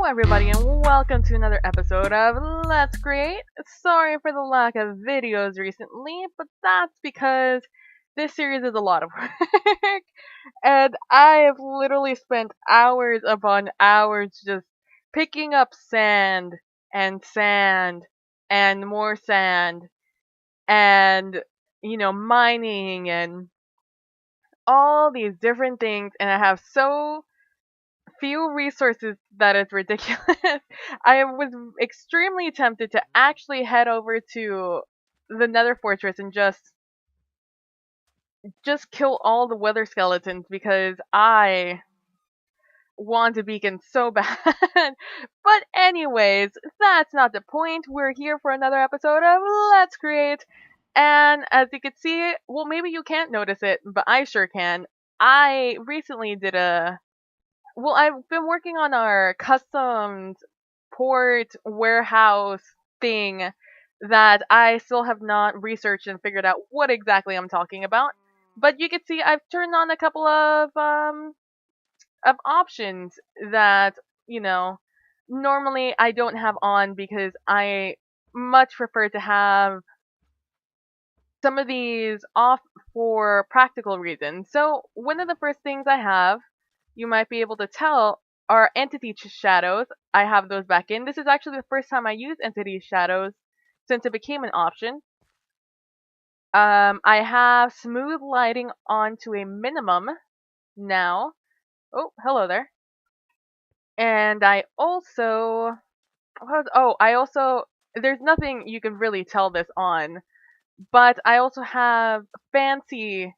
everybody, and welcome to another episode of Let's Create. Sorry for the lack of videos recently, but that's because this series is a lot of work, and I have literally spent hours upon hours just picking up sand, and more sand, and, mining, and all these different things, and I have so few resources that is ridiculous. I was extremely tempted to actually head over to the Nether Fortress and just kill all the weather skeletons because I want a beacon so bad. But anyways, that's not the point. We're here for another episode of Let's Create. And as you can see, well, maybe you can't notice it, but I sure can. I recently did I've been working on our custom port warehouse thing that I still have not researched and figured out what exactly I'm talking about. But you can see I've turned on a couple of options that, you know, normally I don't have on because I much prefer to have some of these off for practical reasons. So, one of the first things I have, you might be able to tell, are entity shadows. I have those back in. This is actually the first time I use entity shadows since it became an option. I have smooth lighting on to a minimum now. Oh, hello there. And there's nothing you can really tell this on, but I also have fancy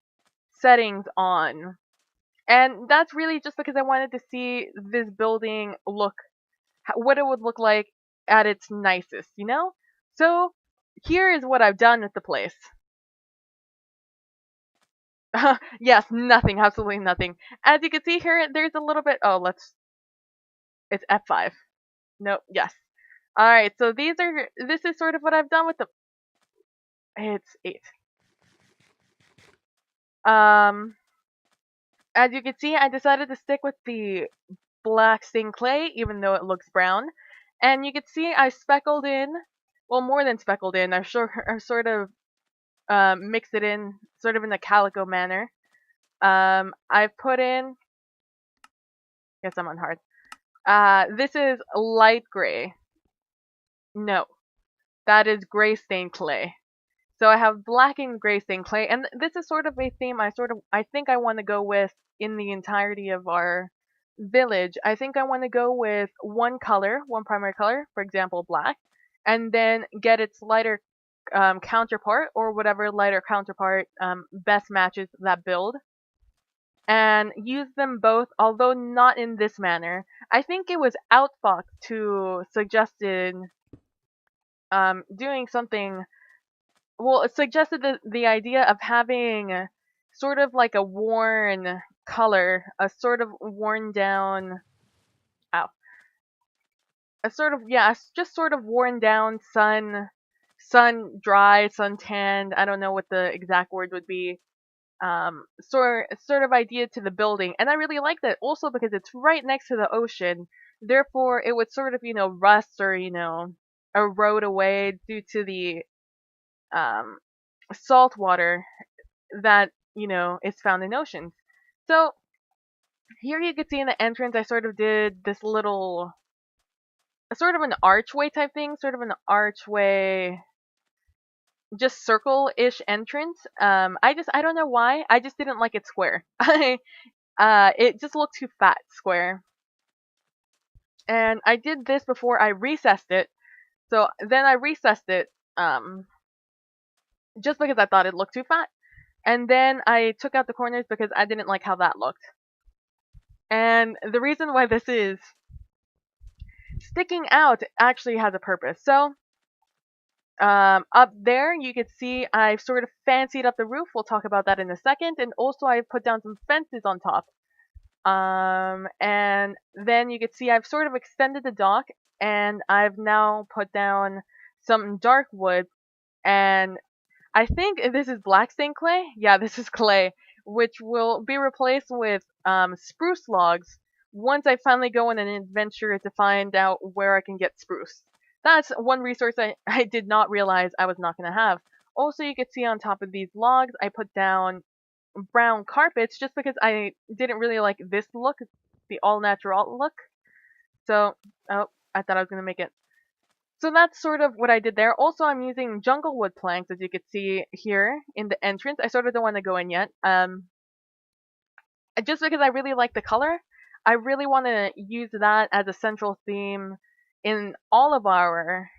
settings on. And that's really just because I wanted to see this building what it would look like at its nicest, you know? So, here is what I've done with the place. Yes, nothing, absolutely nothing. As you can see here, there's a little bit, it's F5. No, yes. Alright, so this is sort of what I've done with it's 8. As you can see, I decided to stick with the black stained clay, even though it looks brown. And you can see I speckled in, well, more than speckled in, I sort of mixed it in, sort of in a calico manner. I've put in, guess I'm on hard. This is light gray. No, that is gray stained clay. So I have black and gray stained clay, and this is sort of a theme I think I want to go with in the entirety of our village. I think I want to go with one primary color, for example, black, and then get its lighter counterpart, or whatever lighter counterpart best matches that build, and use them both, although not in this manner. I think it was Outfox who suggested doing something. Well, it suggested the idea of having sort of like a worn color, a sort of worn down, ow, a sort of, yeah, just sort of worn down sun dry, sun tanned. I don't know what the exact word would be. Sort of idea to the building, and I really like that also because it's right next to the ocean. Therefore, it would sort of rust or erode away due to the salt water that is found in oceans. So here you can see in the entrance, I sort of did this little, sort of an archway type thing, sort of an archway, just circle-ish entrance. I don't know why, I just didn't like it square. It just looked too fat square. And I did this before I recessed it. So then I recessed it, just because I thought it looked too fat. And then I took out the corners because I didn't like how that looked. And the reason why this is sticking out actually has a purpose. So, up there you can see I've sort of fancied up the roof. We'll talk about that in a second. And also I've put down some fences on top. And then you can see I've sort of extended the dock, and I've now put down some dark wood, and I think this is black stained clay. Yeah, this is clay, which will be replaced with spruce logs, once I finally go on an adventure to find out where I can get spruce. That's one resource I did not realize I was not going to have. Also, you could see on top of these logs, I put down brown carpets just because I didn't really like this look, the all natural look. So, oh, I thought I was going to make it. So that's sort of what I did there. Also, I'm using jungle wood planks, as you can see here in the entrance. I sort of don't want to go in yet. Just because I really like the color, I really want to use that as a central theme in all of our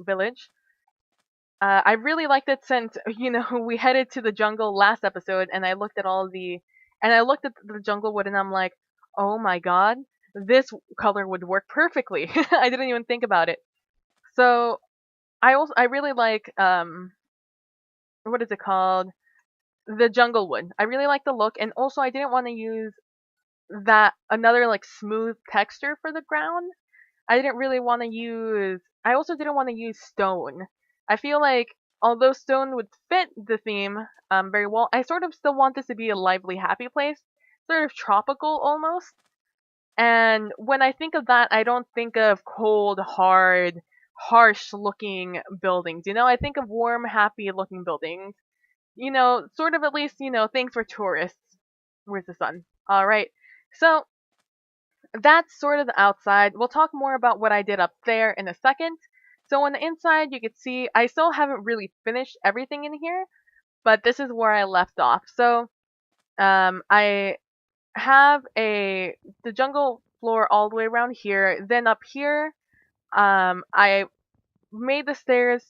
village. I really liked it since we headed to the jungle last episode, and I looked at the jungle wood, and I'm like, oh my god, this color would work perfectly. I didn't even think about it. So I really like what is it called, the jungle wood. I really like the look, and also I didn't want to use that another like smooth texture for the ground. I also didn't want to use stone. I feel like although stone would fit the theme very well, I sort of still want this to be a lively, happy place, sort of tropical almost. And when I think of that, I don't think of cold, hard, harsh looking buildings. I think of warm, happy looking buildings. Sort of at least, things for tourists. Where's the sun? All right. So that's sort of the outside. We'll talk more about what I did up there in a second. So on the inside, you can see I still haven't really finished everything in here, but this is where I left off. So I have the jungle floor all the way around here. Then up here, I made the stairs.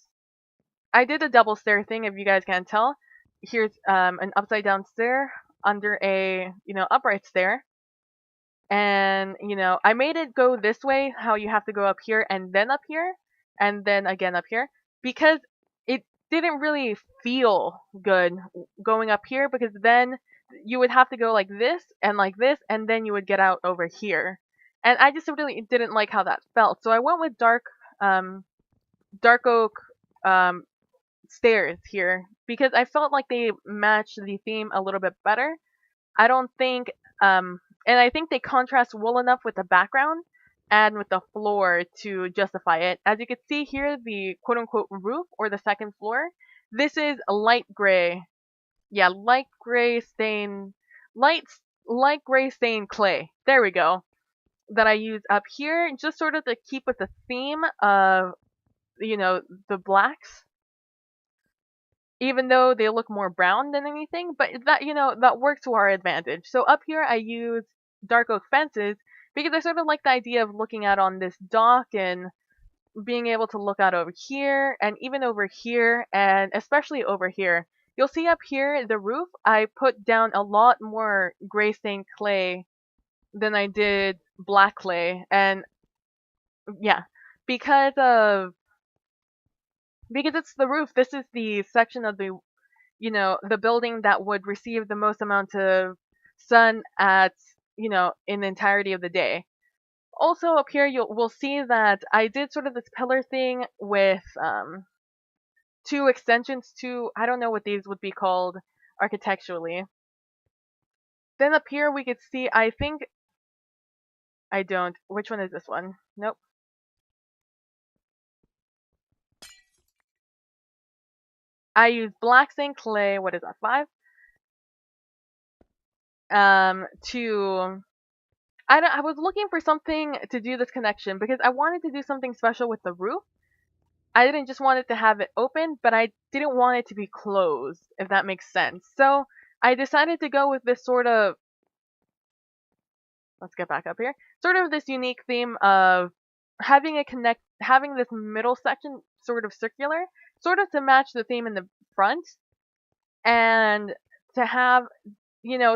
I did a double stair thing, if you guys can't tell. Here's an upside down stair under a upright stair. And I made it go this way, how you have to go up here and then up here and then again up here, because it didn't really feel good going up here, because then you would have to go like this and then you would get out over here, and I just really didn't like how that felt. So I went with dark oak um stairs here because I felt like they matched the theme a little bit better. I don't think, and I think they contrast well enough with the background and with the floor to justify it. As you can see here, the quote unquote roof or the second floor, this is a light gray. Yeah, light, light gray stained clay. There we go. That I use up here just sort of to keep with the theme of, the blacks, even though they look more brown than anything, but that works to our advantage. So up here I use dark oak fences because I sort of like the idea of looking out on this dock and being able to look out over here and even over here and especially over here. You'll see up here the roof, I put down a lot more gray stained clay than I did black clay, and yeah, because of because it's the roof. This is the section of the building that would receive the most amount of sun at, in the entirety of the day. Also up here, we'll see that I did sort of this pillar thing with two extensions to, I don't know what these would be called architecturally. Then up here we could see, I think, I don't, which one is this one? Nope. I use black stained clay, what is that, 5? To I was looking for something to do this connection because I wanted to do something special with the roof. I didn't just want it to have it open, but I didn't want it to be closed, if that makes sense. So I decided to go with this sort of, let's get back up here, sort of this unique theme of having this middle section sort of circular, sort of to match the theme in the front, and to have,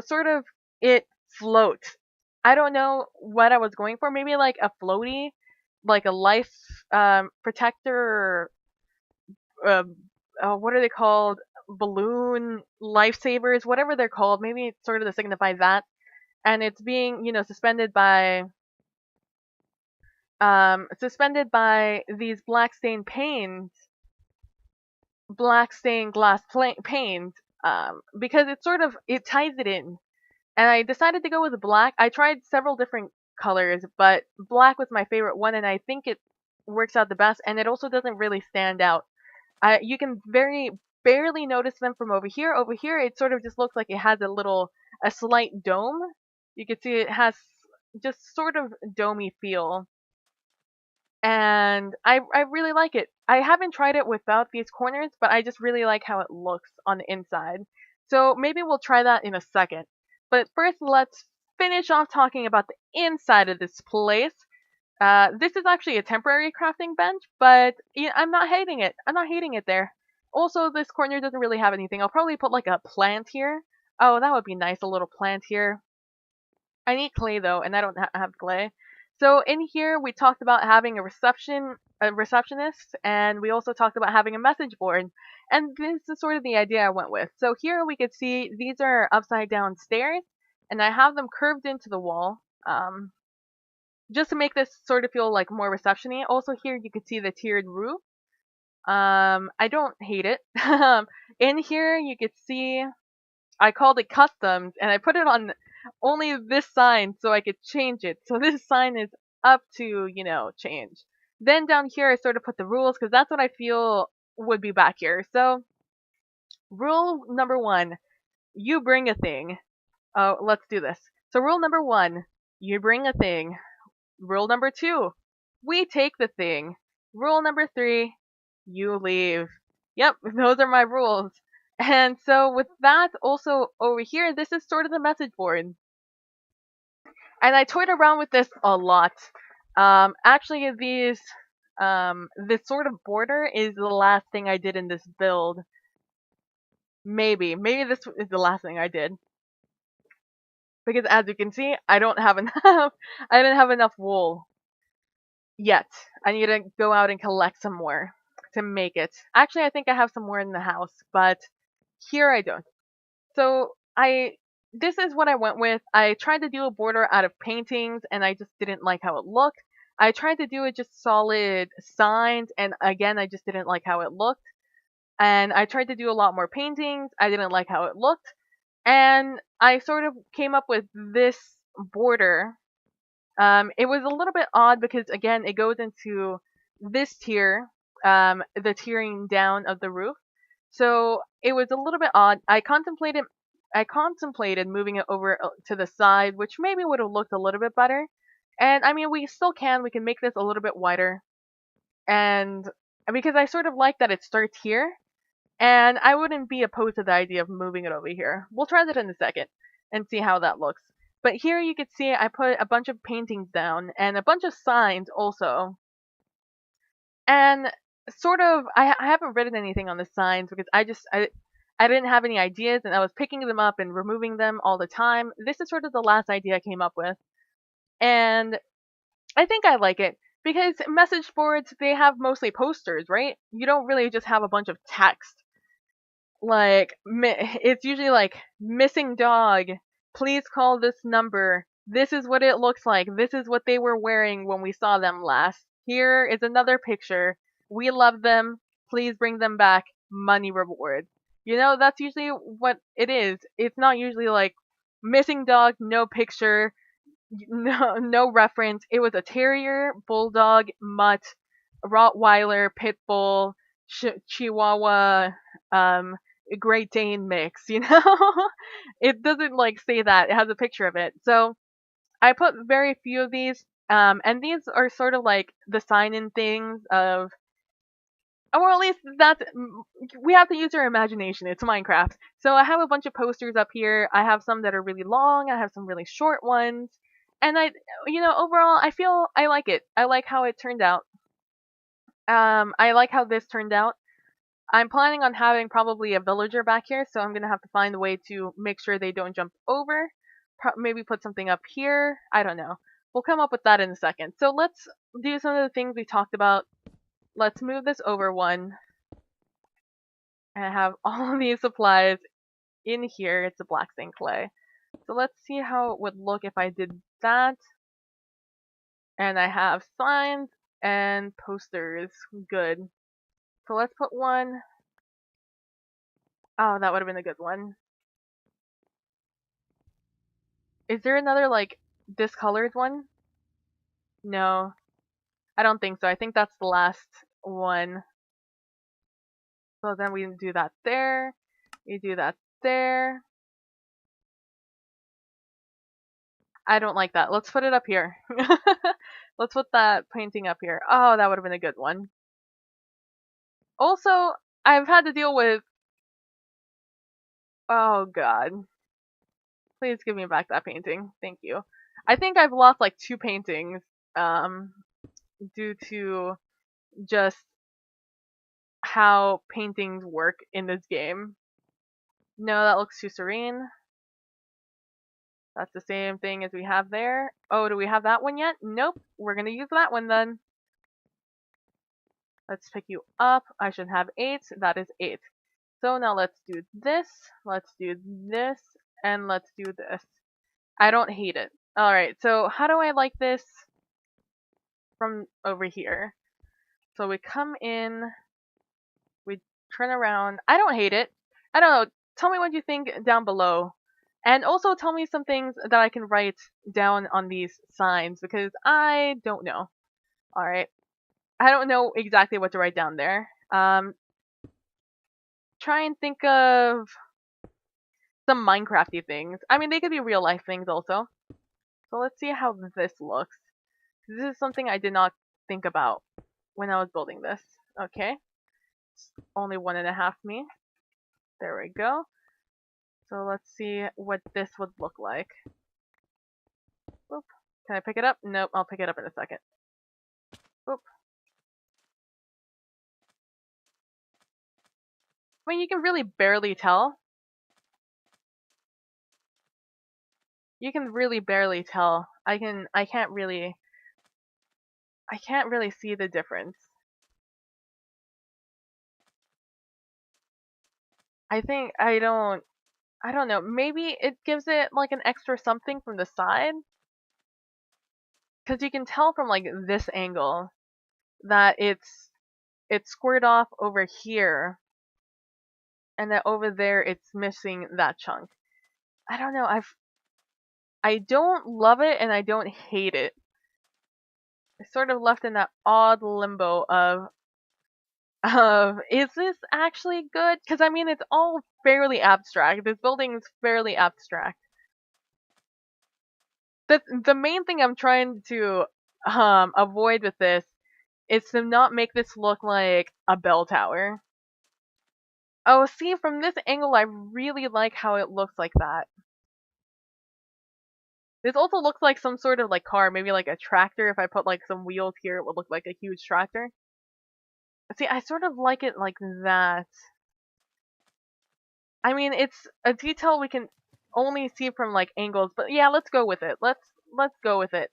sort of it float. I don't know what I was going for. Maybe like a floaty, like a life protector, or what are they called? Balloon lifesavers, whatever they're called. Maybe it's sort of to signify that. And it's being, suspended by these black stained glass panes, because it ties it in. And I decided to go with black. I tried several different colors, but black was my favorite one, and I think it works out the best, and it also doesn't really stand out. You can very barely notice them from over here. Over here, it sort of just looks like it has a slight dome. You can see it has just sort of domey feel, and I really like it. I haven't tried it without these corners, but I just really like how it looks on the inside. So maybe we'll try that in a second. But first, let's finish off talking about the inside of this place. This is actually a temporary crafting bench, but yeah, I'm not hating it. I'm not hating it there. Also, this corner doesn't really have anything. I'll probably put like a plant here. Oh, that would be nice, a little plant here. I need clay though, and I don't have clay. So in here, we talked about having a receptionist, and we also talked about having a message board. And this is sort of the idea I went with. So here we could see these are upside down stairs, and I have them curved into the wall. Just to make this sort of feel like more reception-y. Also here you can see the tiered roof. I don't hate it. In here you could see I called it customs and I put it on only this sign so I could change it. So this sign is up to, change. Then down here I sort of put the rules because that's what I feel would be back here. So rule number 1, you bring a thing. Oh, let's do this. So rule number 1, you bring a thing. Rule number 2, we take the thing. Rule number 3, you leave. Yep, those are my rules. And so with that, also over here, this is sort of the message board. And I toyed around with this a lot. Actually, this sort of border is the last thing I did in this build. Maybe this is the last thing I did. Because as you can see, I don't have enough. I didn't have enough wool yet. I need to go out and collect some more to make it. Actually, I think I have some more in the house, but here I don't. So this is what I went with. I tried to do a border out of paintings and I just didn't like how it looked. I tried to do it just solid signs and again, I just didn't like how it looked. And I tried to do a lot more paintings. I didn't like how it looked. And I sort of came up with this border. It was a little bit odd because again, it goes into this tier, the tiering down of the roof. So it was a little bit odd. I contemplated moving it over to the side, which maybe would have looked a little bit better. And I mean, we still can. We can make this a little bit wider. And because I sort of like that it starts here, and I wouldn't be opposed to the idea of moving it over here. We'll try that in a second and see how that looks. But here you can see I put a bunch of paintings down and a bunch of signs also. And sort of, I haven't written anything on the signs because I didn't have any ideas and I was picking them up and removing them all the time. This is sort of the last idea I came up with. And I think I like it because message boards, they have mostly posters, right? You don't really just have a bunch of text. Like, it's usually like, missing dog, please call this number. This is what it looks like. This is what they were wearing when we saw them last. Here is another picture. We love them. Please bring them back. Money reward. That's usually what it is. It's not usually like missing dog, no picture, no reference. It was a terrier, bulldog, mutt, Rottweiler, pit bull, Chihuahua, Great Dane mix. It doesn't like say that. It has a picture of it. So I put very few of these, and these are sort of like the sign-in things of, or at least we have to use our imagination. It's Minecraft. So I have a bunch of posters up here. I have some that are really long. I have some really short ones. And overall, I feel I like it. I like how it turned out. I like how this turned out. I'm planning on having probably a villager back here, so I'm gonna have to find a way to make sure they don't jump over. Maybe put something up here. I don't know. We'll come up with that in a second. So let's do some of the things we talked about. Let's move this over one. And I have all of these supplies in here. It's a black stained clay. So let's see how it would look if I did that. And I have signs and posters. Good. So let's put one. Oh, that would have been a good one. Is there another, like, discolored one? No, I don't think so. I think that's the last one. So then we do that there. We do that there. I don't like that. Let's put it up here. Let's put that painting up here. Oh, that would have been a good one. Also, I've had to deal with... Oh, God. Please give me back that painting. Thank you. I think I've lost, like, 2 paintings due to just how paintings work in this game. No, that looks too serene. That's the same thing as we have there. Oh, do we have that one yet? Nope. We're going to use that one then. Let's pick you up. I should have 8. That is 8. So now let's do this. Let's do this. And let's do this. I don't hate it. Alright, so how do I like this from over here? So we come in. We turn around. I don't hate it. I don't know. Tell me what you think down below. And also tell me some things that I can write down on these signs because I don't know. Alright. I don't know exactly what to write down there. Try and think of some Minecrafty things. I mean, they could be real life things also. So let's see how this looks. This is something I did not think about when I was building this. Okay. It's only 1.5 me. There we go. So let's see what this would look like. Oop. Can I pick it up? Nope, I'll pick it up in a second. Oop. I mean, you can really barely tell. You can really barely tell. I can't really see the difference. I think I don't know. Maybe it gives it like an extra something from the side. Because you can tell from like this angle that it's squared off over here. And that over there it's missing that chunk. I don't know. I don't love it and I don't hate it. It's sort of left in that odd limbo of is this actually good? Because I mean it's all fairly abstract. This building's fairly abstract. The main thing I'm trying to avoid with this is to not make this look like a bell tower. Oh, see, from this angle, I really like how it looks like that. This also looks like some sort of like car, maybe like a tractor. If I put like some wheels here, it would look like a huge tractor. See, I sort of like it like that. I mean, it's a detail we can only see from like angles, but yeah, let's go with it. Let's go with it.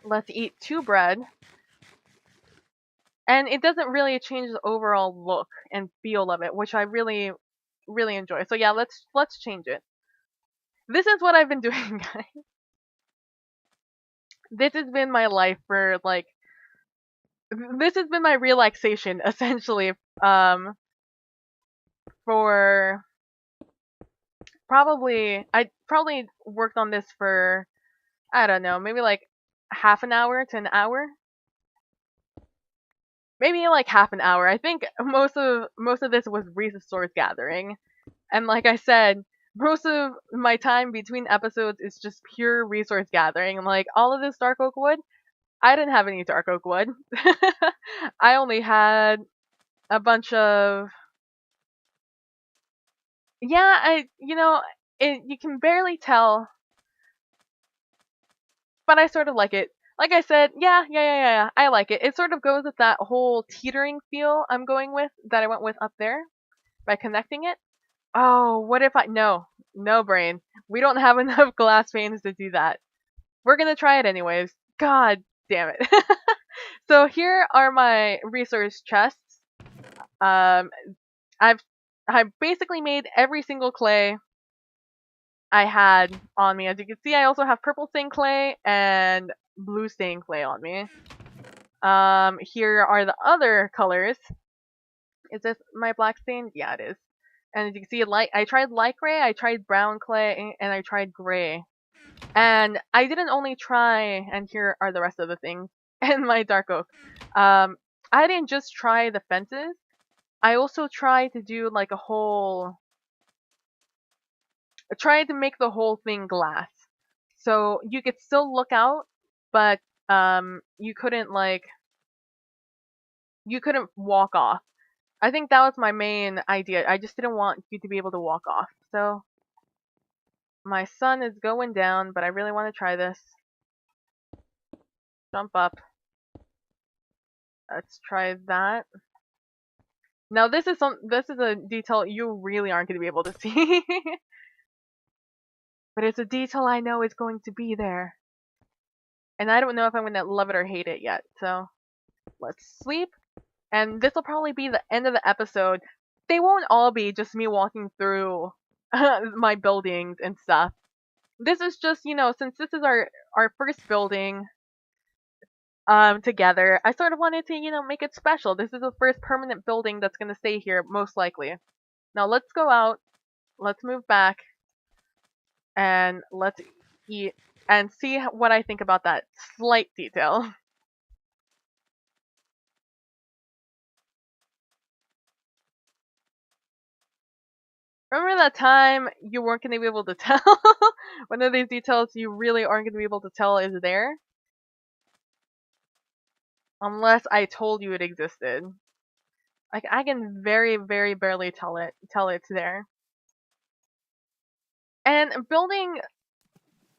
Let's eat 2 bread. And it doesn't really change the overall look and feel of it, which I really, really enjoy. So yeah, let's change it. This is what I've been doing, guys. This has been my life for like. This has been my relaxation, essentially. For I probably worked on this for, I don't know, maybe like half an hour to an hour. Maybe like half an hour. I think most of this was resource gathering. And like I said, most of my time between episodes is just pure resource gathering. Like all of this dark oak wood, I didn't have any dark oak wood. I only had a bunch of, yeah, you can barely tell, but I sort of like it. Like I said, yeah, I like it. It sort of goes with that whole teetering feel I'm going with, that I went with up there, by connecting it. Oh, what if no, brain. We don't have enough glass panes to do that. We're gonna try it anyways. God damn it. So here are my resource chests. I've basically made every single clay I had on me. As you can see, I also have purple stained clay and blue stained clay on me. Here are the other colors. Is this my black stain? Yeah, it is. And as you can see, I tried light gray, I tried brown clay, and I tried gray. And I didn't only try, and here are the rest of the things in my dark oak. I didn't just try the fences. I also tried to do like tried to make the whole thing glass. So you could still look out, but you couldn't walk off. I think that was my main idea. I just didn't want you to be able to walk off. So my sun is going down, but I really want to try this. Jump up. Let's try that. Now this is a detail you really aren't going to be able to see. But it's a detail I know is going to be there. And I don't know if I'm going to love it or hate it yet. So let's sleep. And this will probably be the end of the episode. They won't all be just me walking through my buildings and stuff. This is just, since this is our first building together, I sort of wanted to, make it special. This is the first permanent building that's going to stay here, most likely. Now let's go out. Let's move back. And let's eat and see what I think about that slight detail. Remember that time you weren't going to be able to tell? One of these details you really aren't going to be able to tell is there? Unless I told you it existed. Like, I can very, very barely tell it's there. And building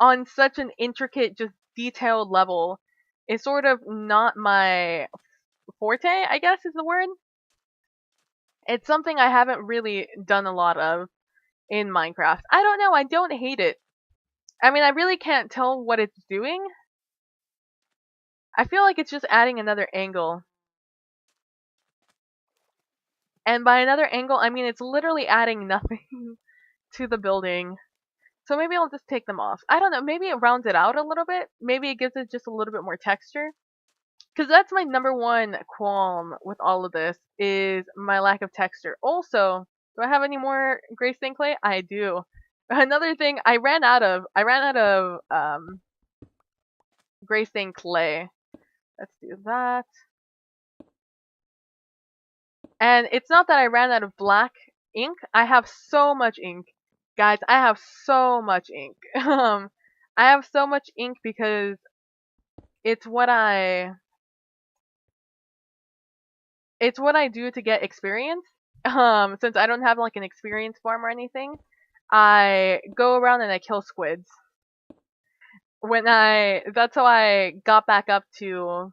on such an intricate, just detailed level is sort of not my forte, I guess is the word. It's something I haven't really done a lot of in Minecraft. I don't know, I don't hate it. I mean, I really can't tell what it's doing. I feel like it's just adding another angle. And by another angle, I mean it's literally adding nothing to the building. So maybe I'll just take them off. I don't know, maybe it rounds it out a little bit. Maybe it gives it just a little bit more texture. Because that's my number one qualm with all of this, is my lack of texture. Also, do I have any more gray stain clay? I do. Another thing, I ran out of gray stain clay. Let's do that. And it's not that I ran out of black ink. I have so much ink. Guys, I have so much ink. I have so much ink because it's what I do to get experience. Since I don't have like an experience farm or anything, I go around and I kill squids. That's how I got back up to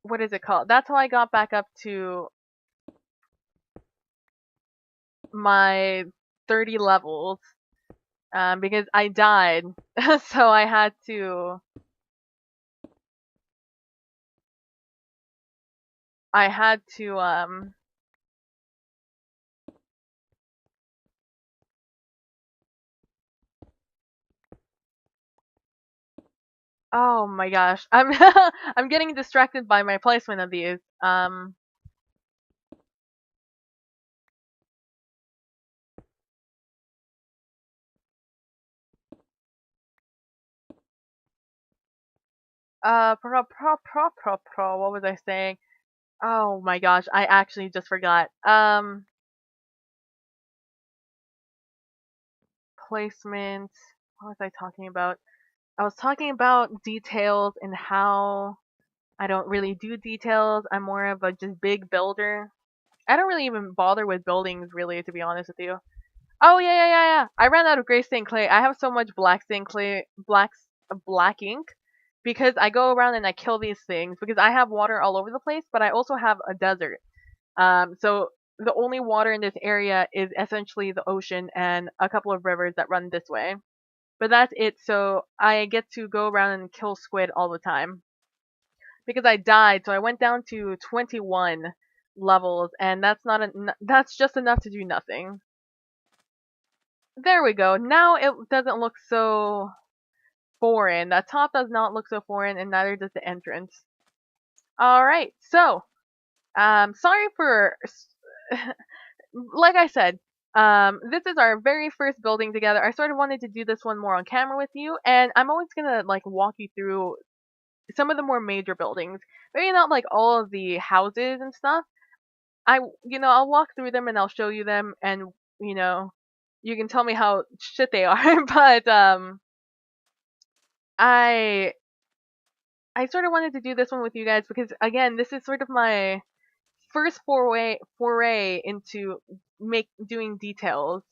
what is it called? That's how I got back up to my 30 levels. Because I died, so I had to oh my gosh, I'm I'm getting distracted by my placement of these. What was I saying? Oh my gosh, I actually just forgot. Placement. What was I talking about? I was talking about details and how I don't really do details. I'm more of a just big builder. I don't really even bother with buildings, really, to be honest with you. Oh yeah. I ran out of gray stained clay. I have so much black stained clay, black ink, because I go around and I kill these things because I have water all over the place, but I also have a desert. So the only water in this area is essentially the ocean and a couple of rivers that run this way. But that's it. So I get to go around and kill squid all the time because I died. So I went down to 21 levels, and that's just enough to do nothing. There we go. Now it doesn't look so foreign. The top does not look so foreign, and neither does the entrance. Alright, so, sorry for like I said, this is our very first building together. I sort of wanted to do this one more on camera with you, and I'm always gonna like walk you through some of the more major buildings. Maybe not like all of the houses and stuff. I'll walk through them and I'll show you them, and you know, you can tell me how shit they are. But I I sort of wanted to do this one with you guys because again, this is sort of my first foray into make doing details,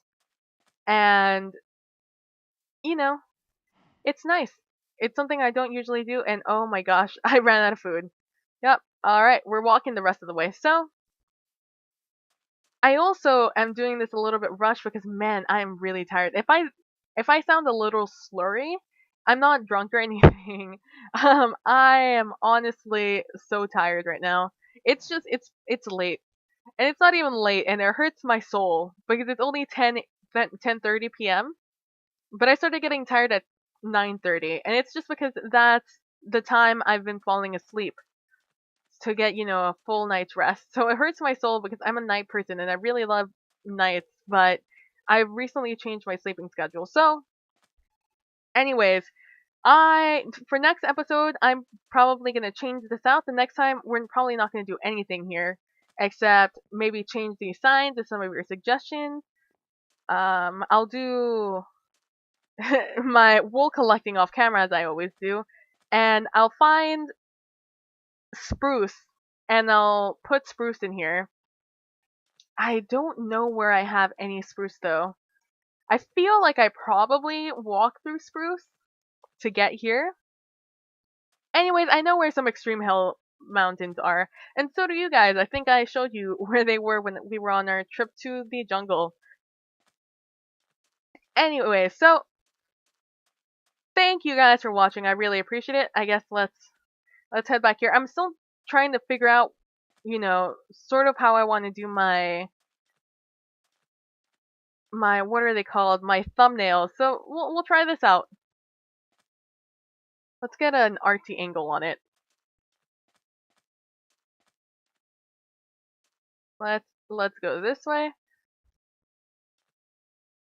and you know, it's nice. It's something I don't usually do, and oh my gosh, I ran out of food. Yep. All right, we're walking the rest of the way. So I also am doing this a little bit rushed because man, I am really tired. If I sound a little slurry, I'm not drunk or anything. I am honestly so tired right now. It's just it's late. And it's not even late and it hurts my soul because it's only 10:30 p.m. But I started getting tired at 9:30 and it's just because that's the time I've been falling asleep to get, a full night's rest. So it hurts my soul because I'm a night person and I really love nights, but I've recently changed my sleeping schedule. So, anyways, I for next episode, I'm probably going to change this out. The next time we're probably not going to do anything here except maybe change these signs to some of your suggestions. I'll do my wool collecting off camera as I always do, and I'll find spruce and I'll put spruce in here. I don't know where I have any spruce though. I feel like I probably walked through spruce to get here. Anyways, I know where some extreme hill mountains are, and so do you guys. I think I showed you where they were when we were on our trip to the jungle. Anyway, so thank you guys for watching. I really appreciate it. I guess let's head back here. I'm still trying to figure out, sort of how I want to do my what are they called? My thumbnails. So we'll try this out. Let's get an artsy angle on it. Let's go this way.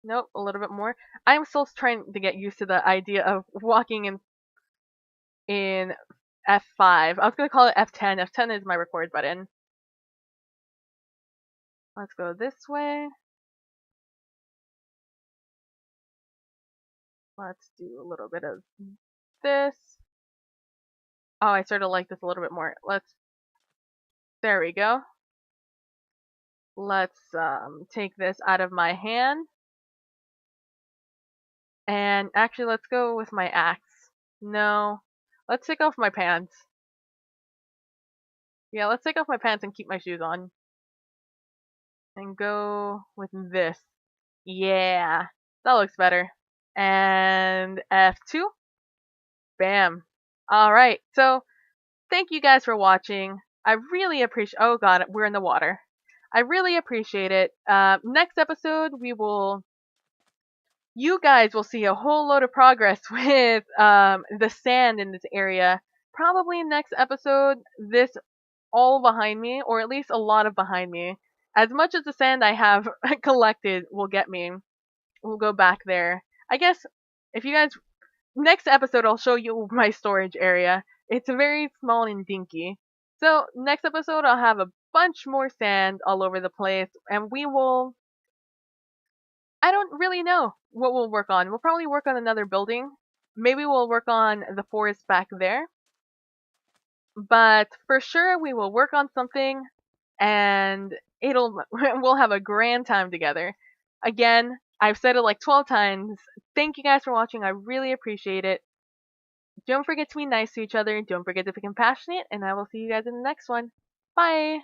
Nope, a little bit more. I'm still trying to get used to the idea of walking in F5. I was gonna call it F10. F10 is my record button. Let's go this way. Let's do a little bit of this. Oh, I sort of like this a little bit more. There we go. Let's take this out of my hand. And actually, let's go with my axe. No. Let's take off my pants. Yeah, let's take off my pants and keep my shoes on. And go with this. Yeah. That looks better. And F2. Bam. Alright, so thank you guys for watching. I really appreciate. Oh god, we're in the water. I really appreciate it. Next episode, you guys will see a whole load of progress with the sand in this area. Probably next episode, this all behind me, or at least a lot of behind me. As much as the sand I have collected will get me, we'll go back there. I guess if you guys next episode I'll show you my storage area. It's very small and dinky. So next episode I'll have a bunch more sand all over the place and I don't really know what we'll work on. We'll probably work on another building. Maybe we'll work on the forest back there. But for sure we will work on something and we'll have a grand time together. Again, I've said it like 12 times. Thank you guys for watching. I really appreciate it. Don't forget to be nice to each other. Don't forget to be compassionate, and I will see you guys in the next one. Bye!